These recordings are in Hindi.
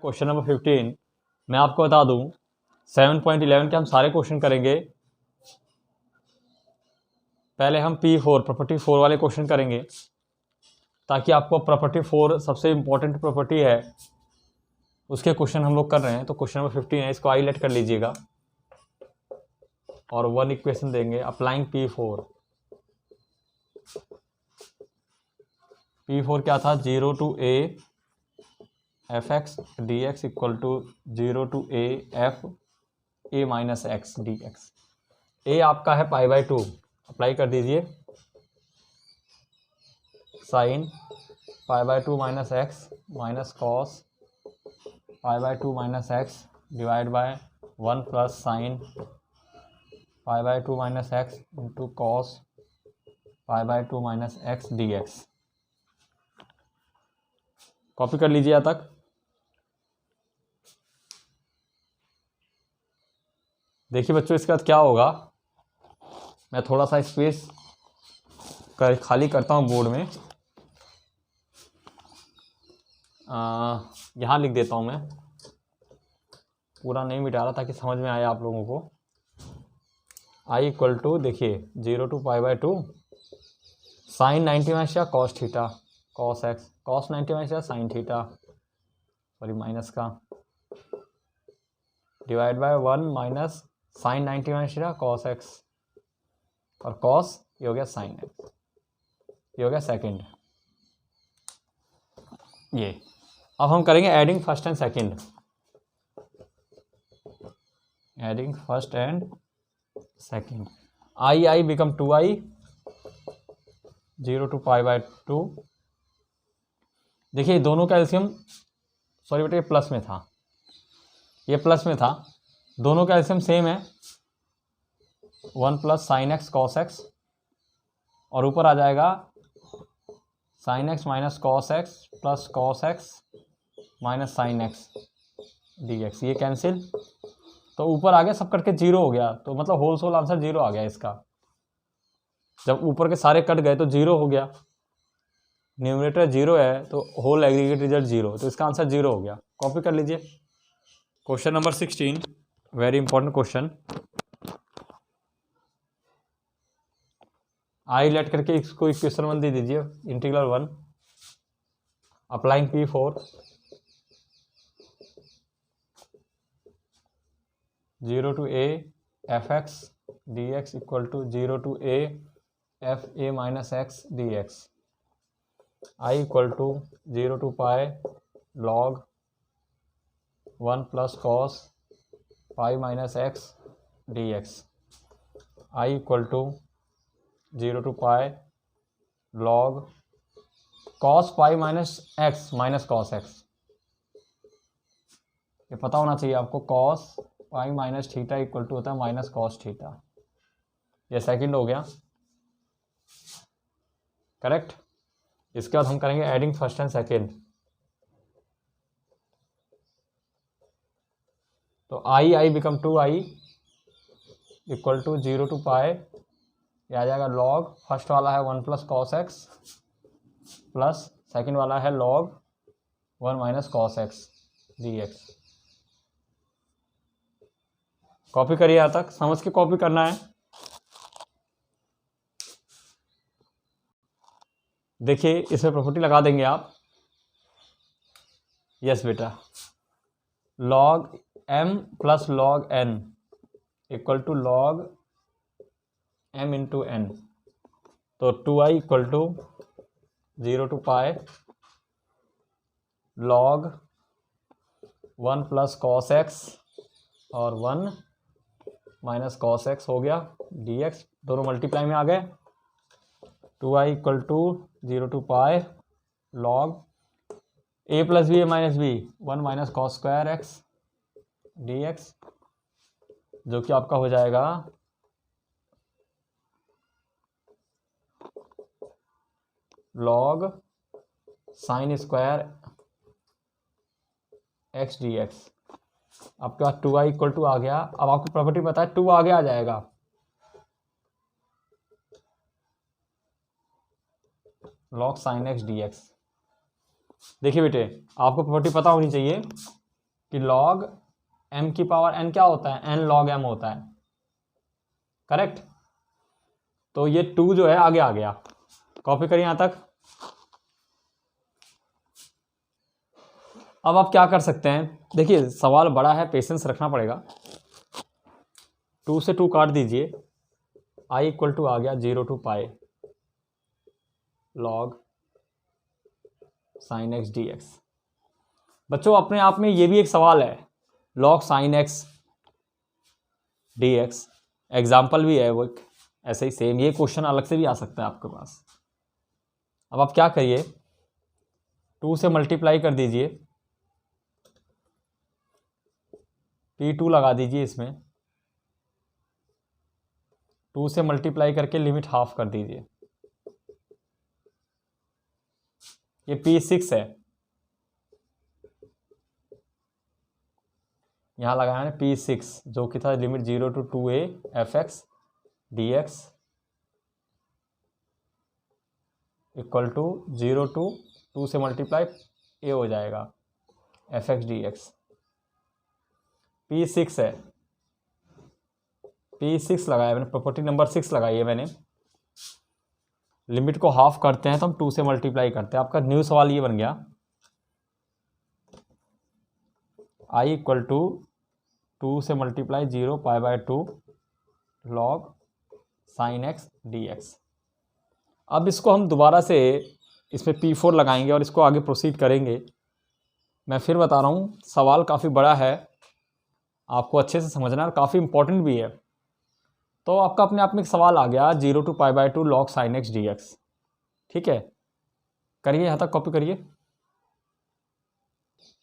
Question number 15। मैं आपको बता दूं 7.11 के हम सारे क्वेश्चन करेंगे। पहले हम P4 प्रॉपर्टी 4 वाले क्वेश्चन करेंगे ताकि आपको प्रॉपर्टी 4 सबसे इंपॉर्टेंट प्रॉपर्टी है, उसके क्वेश्चन हम लोग कर रहे हैं। तो क्वेश्चन नंबर 15 है, इसको हाईलाइट कर लीजिएगा और 1 इक्वेशन देंगे अप्लाइंग P4। P4 क्या था? 0 to a fx dx equal to 0 to a f a minus x dx। a आपका है π/2, अप्लाई कर दीजिए sine π/2 minus x minus cos π/2 minus x divide by 1 plus sine π/2 minus x into cos π/2 minus x dx। Copy कर लीजिए यहाँ तक। देखिए बच्चों, इसके बाद क्या होगा, मैं थोड़ा सा स्पेस खाली करता हूँ बोर्ड में। यहाँ लिख देता हूँ, मैं पूरा नहीं मिटा रहा ताकि समझ में आए आप लोगों को। I इक्वल टू, देखिए 0 to π/2 साइन 90 माइनस या cos theta cos x, cos 90 minus या साइन थीटा, सॉरी माइनस का, divide by 1 minus sine 90 minus theta cos x, और कॉस ये हो गया साइन एक्स, ये हो गया सेकंड। ये अब हम करेंगे adding first and second, adding first and second. I become 2i 0 to π/2। देखिए दोनों का एलसीएम, सॉरी बेटा ये प्लस में था, ये प्लस में था, दोनों का एलसीएम सेम है 1 plus sine x cos x, और ऊपर आ जाएगा sine x minus cos x plus cos x minus sine x dx। ये कैंसिल, तो ऊपर आ गया सब कट के 0 हो गया, तो मतलब होल सोल आंसर 0 आ गया इसका। जब ऊपर के सारे कट गए तो 0 हो गया, न्यूमरेटर 0 है तो होल एग्रीगेट रिजल्ट 0, तो इसका आंसर 0 हो गया। कॉपी कर लीजिए। Question number 16, very important question. I let करके इसको इक्वेशन 1 दे दीजिए, integral 1 applying P4 0 to a fx dx equal to 0 to a f a minus x dx। I equal to 0 to pi log 1 plus cos pi minus x dx। I equal to 0 to pi log cos pi minus x minus cos x. ये पता होना चाहिए आपको, cos pi minus theta equal to होता है माइनस कॉस थीटा। ये सेकंड हो गया, करेक्ट। इसके बाद हम करेंगे एडिंग फर्स्ट एंड सेकंड। तो I become 2i equal to 0 to pi, ये आ जाएगा लॉग, फर्स्ट वाला है 1 plus cos x plus second वाला है log 1 minus cos x dx। Copy करिए यहाँ तक, समझ के कॉपी करना है। देखिए इसमें प्रॉपर्टी लगा देंगे आप। यस बेटा, log m plus log n equal to log m into n। तो 2i equal to 0 to pi log 1 plus cos x और 1 माइनस कॉस एक्स हो गया dx, दोनों मल्टीप्लाई में आ गए। 2i equal to 0 to pi log a plus B A minus B 1 minus cos square x dx, जो कि आपका हो जाएगा log sine square x dx। आपके पास 2i इक्वल टू आ गया। अब आपको प्रॉपर्टी पता है, 2 आगे आ जाएगा, log साइन एक्स dx। देखिए बेटे, आपको प्रॉपर्टी पता होनी चाहिए, कि log m की पावर n क्या होता है, n log m होता है, करेक्ट। तो ये 2 जो है आगे आ गया, कॉपी करिए यहां तक। अब आप क्या कर सकते हैं, देखिए सवाल बड़ा है, पेशेंस रखना पड़ेगा। 2 से 2 काट दीजिए, i इक्वल टू आ गया 0 to pi log sin x dx। बच्चों अपने आप में ये भी एक सवाल है, log sin x dx, example भी है वो एक ऐसे ही सेम, ये क्वेश्चन अलग से भी आ सकता है आपके पास। अब आप क्या करिए, 2 से मल्टीप्लाई कर दीजिए, P2 लगा दीजिए इसमें, 2 से मल्टीप्लाई करके लिमिट हाफ कर दीजिए, ये P6 है, यहाँ लगाया ना P6 जो कि था limit 0 to 2a fx dx equal to 0 to 2 से मल्टीप्लाई a हो जाएगा fx dx। P6 है, P6 लगाया मैंने, प्रॉपर्टी नंबर 6 लगाई है मैंने। लिमिट को हाफ करते हैं तो हम 2 से मल्टीप्लाई करते हैं। आपका न्यू सवाल ये बन गया, i इक्वल टू 2 से multiply 0 pi by 2 log sin x dx। अब इसको हम दोबारा से इसमें P4 लगाएंगे और इसको आगे प्रोसीड करेंगे। मैं फिर बता रहा हूँ, सवाल काफ़ी बड़ा है, आपको अच्छे से समझना है और काफ़ी इंपॉर्टेंट भी है। तो आपका अपने आप में एक सवाल आ गया 0 to pi by 2 log sin x dx, ठीक है, करिए यहाँ तक, कॉपी करिए।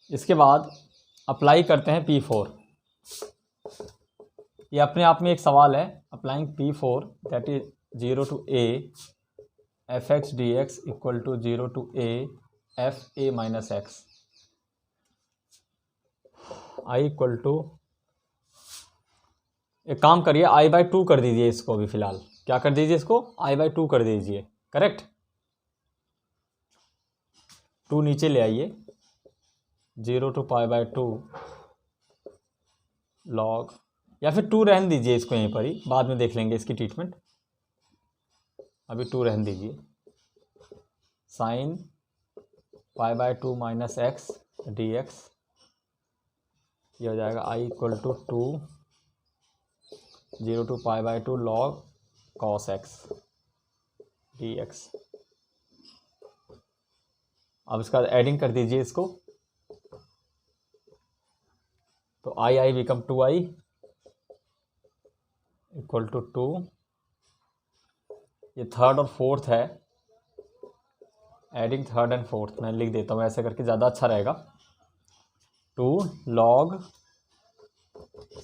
इसके बाद अप्लाई करते हैं P4, ये अपने आप में एक सवाल है। Applying P4 that is 0 to a fx dx equal to 0 to a f a minus x, i equal to, एक काम करिए i/2 कर दीजिए इसको, अभी फिलहाल क्या कर दीजिए इसको, i/2 कर दीजिए, करेक्ट। 2 नीचे ले आइए, 0 टू पाई बाय 2 log, या फिर 2 रहने दीजिए इसको यहीं पर ही, बाद में देख लेंगे इसकी ट्रीटमेंट, अभी 2 रहने दीजिए, sine pi by 2 minus x dx, ये हो जाएगा i equal to 2 0 to pi by 2 log cos x dx। अब इसका एडिंग कर दीजिए इसको, तो i become 2i equal to 2, ये थर्ड और फोर्थ है, एडिंग थर्ड एंड फोर्थ मैं लिख देता हूँ ऐसे करके, ज़्यादा अच्छा रहेगा। 2 log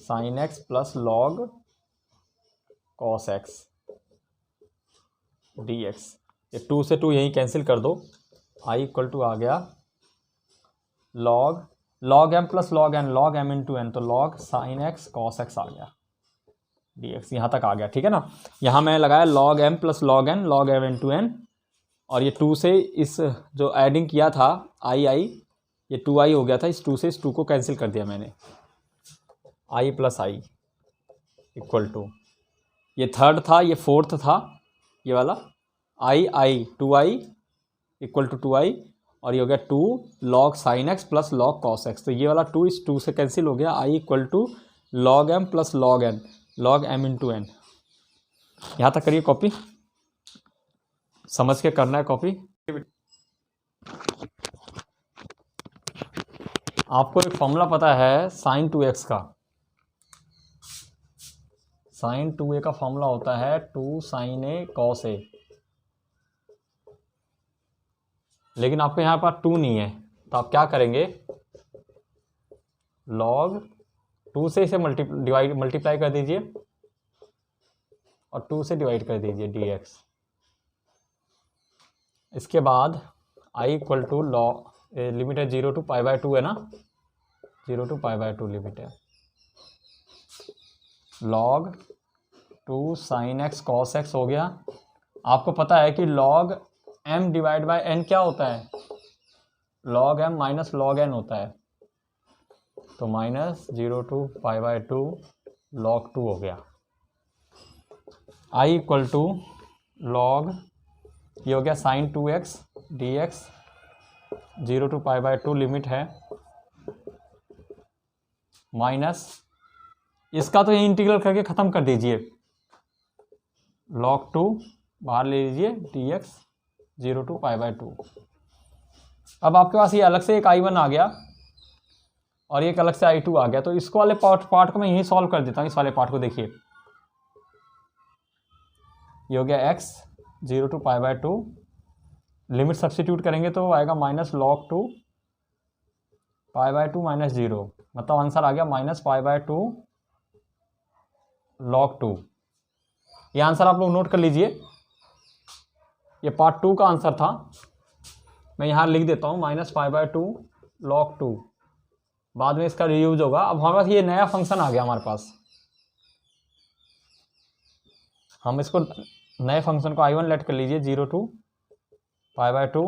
sin x plus log cos x dx, ये 2 से 2 यहीं कैंसिल कर दो, i इक्वल टू आ गया log m plus log m into n, तो log sin x cos x आ गया dx, यहाँ तक आ गया, ठीक है ना। यहाँ मैंने लगाया log m plus log m into n, और ये 2 से इस जो एडिंग किया था i ये 2i हो गया था, इस 2 से इस 2 को कैंसिल कर दिया मैंने, i plus i equal to, ये थर्ड था ये फोर्थ था ये वाला, i 2i equal to 2i, और ये हो गया 2 log sin x plus log cos x, तो ये वाला 2 इस 2 से कैंसिल हो गया, i equal to log m plus log m into n। यहाँ तक करिए कॉपी, समझ के करना है कॉपी। आपको एक फॉर्मूला पता है sin 2x का, sin 2a का फॉर्मूला होता है 2 sin a cos a, लेकिन आपके यहाँ पर 2 नहीं है, तो आप क्या करेंगे, log 2 से इसे मल्टीप्लाई कर दीजिए और 2 से डिवाइड कर दीजिए dx। इसके बाद i equal to log, limit है 0 टू पाई बाय 2 है ना, 0 टू पाई बाय 2 लिमिट है, log 2 sin x cos x हो गया। आपको पता है कि log m divide by n क्या होता है, log m minus log n होता है, तो minus 0 to pi by 2 log 2 हो गया। I इक्वल टू लॉग, ये हो गया sine 2x dx, 0 to pi by 2 limit है, माइनस इसका तो ये इंटीग्रल करके ख़त्म कर दीजिए, log 2 बाहर ले लीजिए dx 0 टू पाई बाय 2। अब आपके पास ये अलग से एक I1 आ गया और एक अलग से I2 आ गया, तो इसको वाले पार्ट को मैं यहीं सॉल्व कर देता हूँ। इस वाले पार्ट को देखिए, ये हो गया x 0 to pi by 2, limit substitute करेंगे तो आएगा minus log 2 pi by 2 minus 0, मतलब आंसर आ गया माइनस पाई बाय 2 log 2। ये आंसर आप लोग नोट कर लीजिए, ये पार्ट 2 का आंसर था, मैं यहाँ लिख देता हूँ माइनस पाई बाय 2 log 2, बाद में इसका रीयूज होगा। अब हमारे पास ये नया फंक्शन आ गया हमारे पास, हम इसको नए फंक्शन को I1 लेट कर लीजिए 0 टू पाई बाय 2,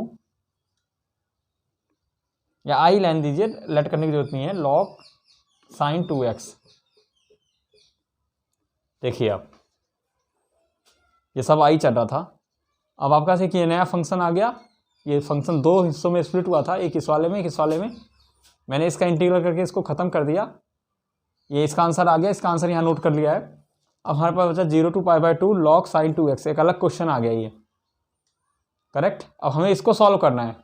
या I लेन दीजिए, लेट करने की जरूरत नहीं है, log साइन 2x। देखिए आप, ये सब I चल रहा था, अब आपका से कि ये नया फंक्शन आ गया, ये फंक्शन दो हिस्सों में स्प्लिट हुआ था, एक इस वाले में एक इस वाले में, मैंने इसका इंटीग्रल करके इसको ख़त्म कर दिया, ये इसका आंसर आ गया, इसका आंसर यहाँ नोट कर लिया है। अब हमारे पास बचा 0 to pi by 2 log sine 2x, एक अलग क्वेश्चन आ गया ये, करेक्ट। अब हमें इसको सॉल्व करना है,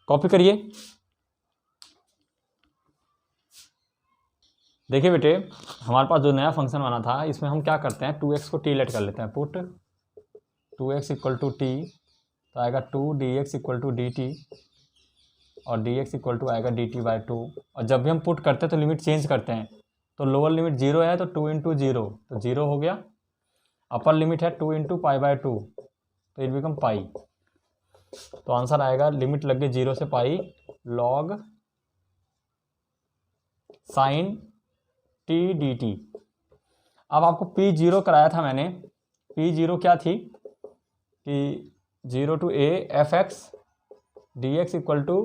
कॉपी करिए। देखिए बेटे, हमारे पास जो नया फंक्शन बना था, इसमें हम क्या करते हैं, 2x को t लेट कर लेते हैं, put 2x equal to T, तो आएगा 2 dx इक्वल टू dt, और dx इक्वल टू आएगा dt बाय 2। और जब भी हम पुट करते हैं तो लिमिट चेंज करते हैं, तो लोअर लिमिट 0 है तो 2 इंटू 0 तो 0 हो गया, अपर लिमिट है 2 इंटू पाई बाय 2 तो इट बिकम पाई, तो आंसर आएगा लिमिट लग गई 0 से पाई log साइन t dt। अब आपको P0 कराया था मैंने, P0 क्या थी कि 0 to a fx dx equal to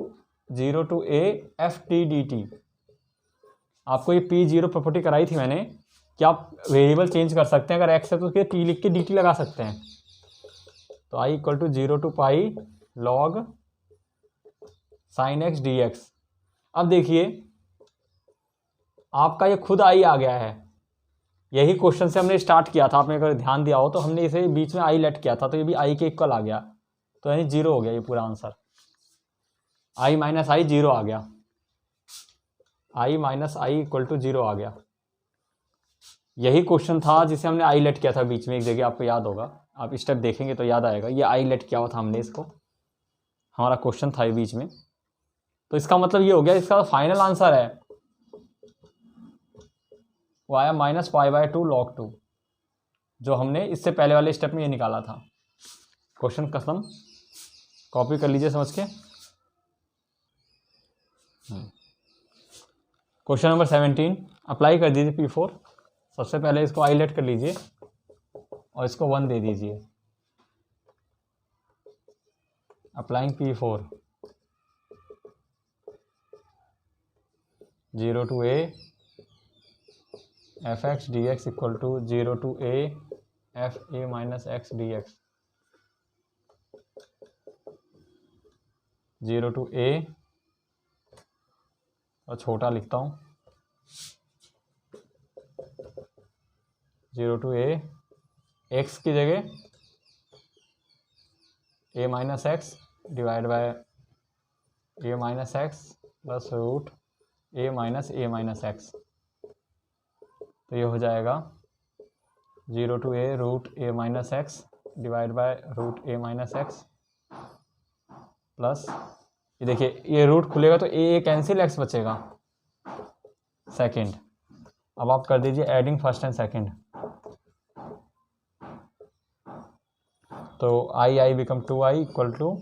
0 to a ft dt। आपको ये P0 प्रॉपर्टी कराई थी मैंने कि आप वेरिएबल चेंज कर सकते हैं, अगर x है तो उसके t लिख के dt लगा सकते हैं, तो I equal to 0 to pi log sine x dx। अब देखिए आपका ये खुद I आ गया है, यही क्वेश्चन से हमने स्टार्ट किया था, आपने अगर ध्यान दिया हो तो हमने इसे बीच में I लेट किया था, तो ये भी I के इक्वल आ गया, तो यानी 0 हो गया ये पूरा आंसर, I माइनस I 0 आ गया, I minus I equal to 0 आ गया। यही क्वेश्चन था जिसे हमने I लेट किया था बीच में एक जगह, आपको याद होगा, आप स्टेप देखेंगे तो याद आएगा, ये I लेट किया हुआ था हमने, इसको हमारा क्वेश्चन था ये बीच में। तो इसका मतलब ये हो गया, इसका फाइनल आंसर है वो आया माइनस पाई बाय 2 log 2, जो हमने इससे पहले वाले स्टेप में ये निकाला था। क्वेश्चन खत्म, कॉपी कर लीजिए समझ के। क्वेश्चन नंबर 17 अप्लाई कर दीजिए P4। सबसे पहले इसको I लेट कर लीजिए और इसको 1 दे दीजिए, applying P4 0 to a fx dx equal to 0 to a fa minus x dx, 0 to a, और छोटा लिखता हूँ 0 टू a, x की जगह a minus x divide by a minus x plus root a minus x, तो ये हो जाएगा 0 to a root a minus x divide by root a minus x plus, ये देखिए ये रूट खुलेगा तो a कैंसिल, x बचेगा सेकंड। अब आप कर दीजिए एडिंग फर्स्ट एंड सेकंड, तो I become 2i equal to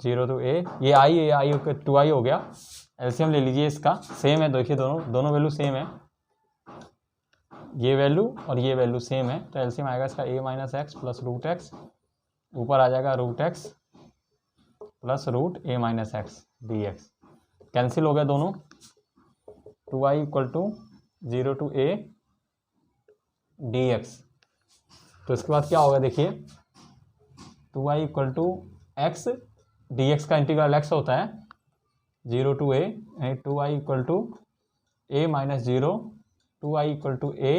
0 to a, ये i 2i हो गया। एलसीएम ले लीजिए, इसका सेम है, देखिए दोनों वैल्यू सेम है, ये वैल्यू और ये वैल्यू सेम है, तो एलसीएम आएगा इसका a minus x plus root x, ऊपर आ जाएगा root x plus root a minus x d x. Cancel हो गया दोनों, 2i equal to 0 to a dx। तो इसके बाद क्या होगा देखिए, 2i equal to x, dx का इंटीग्रल x होता है 0 to a, यानी 2i equal to a minus 0, 2i equal to a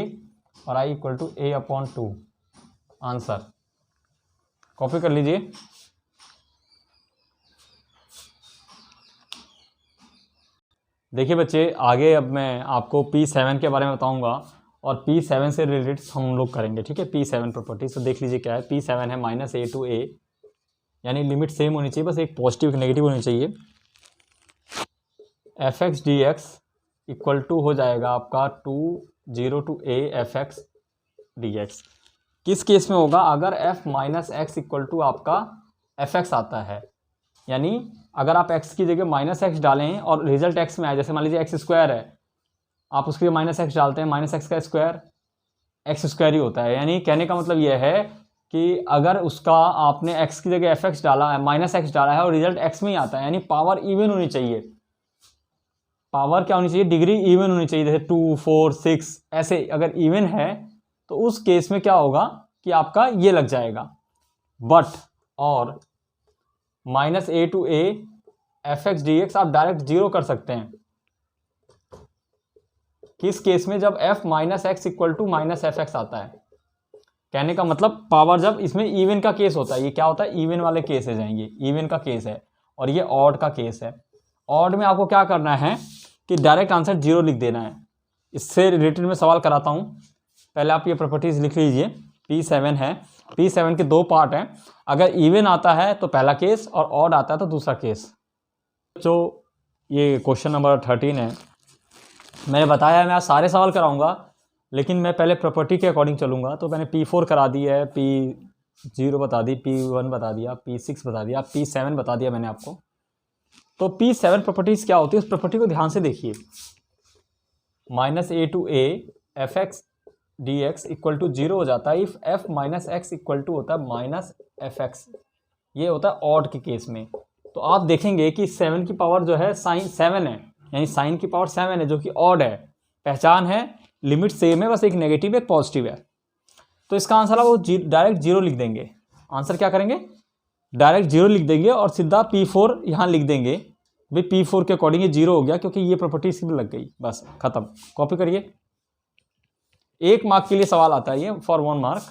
और i equal to a upon 2। Answer copy कर लीजिए। देखिए बच्चे, आगे अब मैं आपको P7 के बारे में बताऊंगा और P7 से रिलेटेड हम लोग करेंगे, ठीक है। P7 प्रॉपर्टीज तो देख लीजिए क्या है। P7 है माइनस a टू a, यानी लिमिट सेम होनी चाहिए, बस एक पॉजिटिव नेगेटिव होनी चाहिए। fx dx इक्वल टू हो जाएगा आपका 0 to a fx dx। किस केस में होगा, अगर f minus x equal to आपका fx आता है, यानी अगर आप x की जगह माइनस एक्स डालें और रिजल्ट x में आए, जैसे मान लीजिए एक्स स्क्वायर है, आप उसके लिए माइनस एक्स डालते हैं, माइनस एक्स का स्क्वायर एक्स स्क्वायर ही होता है। यानी कहने का मतलब यह है कि अगर उसका आपने x की जगह fx डाला है, माइनस एक्स डाला है और रिजल्ट x में ही आता है, यानी पावर इवन होनी चाहिए। पावर क्या होनी चाहिए, डिग्री इवन होनी चाहिए, जैसे 2, 4, 6 ऐसे अगर इवन है तो उस केस में क्या होगा कि आपका ये लग जाएगा। बट और minus a to a fx dx आप डायरेक्ट जीरो कर सकते हैं। किस केस में, जब f minus x equal to minus f x आता है। कहने का मतलब पावर जब इसमें इवन का केस होता है, ये क्या होता है, इवन वाले केस है जाएंगे, इवन का केस है, और ये ऑड का केस है। ऑड में आपको क्या करना है कि डायरेक्ट आंसर जीरो लिख देना है। इससे रिलेटेड मैं सवाल कराता हूँ, पहले आप ये प्रॉपर्टीज लिख लीजिए। P7 है, P7 के दो पार्ट हैं, अगर इवन आता है तो पहला केस और ऑड आता है तो दूसरा केस। जो ये क्वेश्चन नंबर 13 है, मैंने बताया मैं आज सारे सवाल कराऊंगा, लेकिन मैं पहले प्रॉपर्टी के अकॉर्डिंग चलूंगा। तो मैंने P4 करा दी है, P0 बता दी, P1 बता दिया, P6 बता दिया, P7 बता दिया मैंने आपको। तो P7 प्रॉपर्टीज क्या होती है, उस प्रॉपर्टी को ध्यान से देखिए। Minus a to a fx dx equal to 0 हो जाता है if f minus x equal to होता है माइनस एफ एक्स। ये होता है ऑड के केस में। तो आप देखेंगे कि 7 की पावर जो है साइन 7 है, यानी साइन की पावर 7 है, जो कि ऑड है। पहचान है, लिमिट सेम है, बस एक नेगेटिव एक पॉजिटिव है। तो इसका आंसर आप वो डायरेक्ट जीरो लिख देंगे। आंसर क्या करेंगे, डायरेक्ट जीरो लिख देंगे और सीधा P4 यहाँ लिख देंगे। भाई P4 के अकॉर्डिंग ये जीरो हो गया, क्योंकि ये प्रॉपर्टी इसकी भी लग गई, बस खत्म। कॉपी करिए, 1 मार्क के लिए सवाल आता है ये, फॉर 1 मार्क।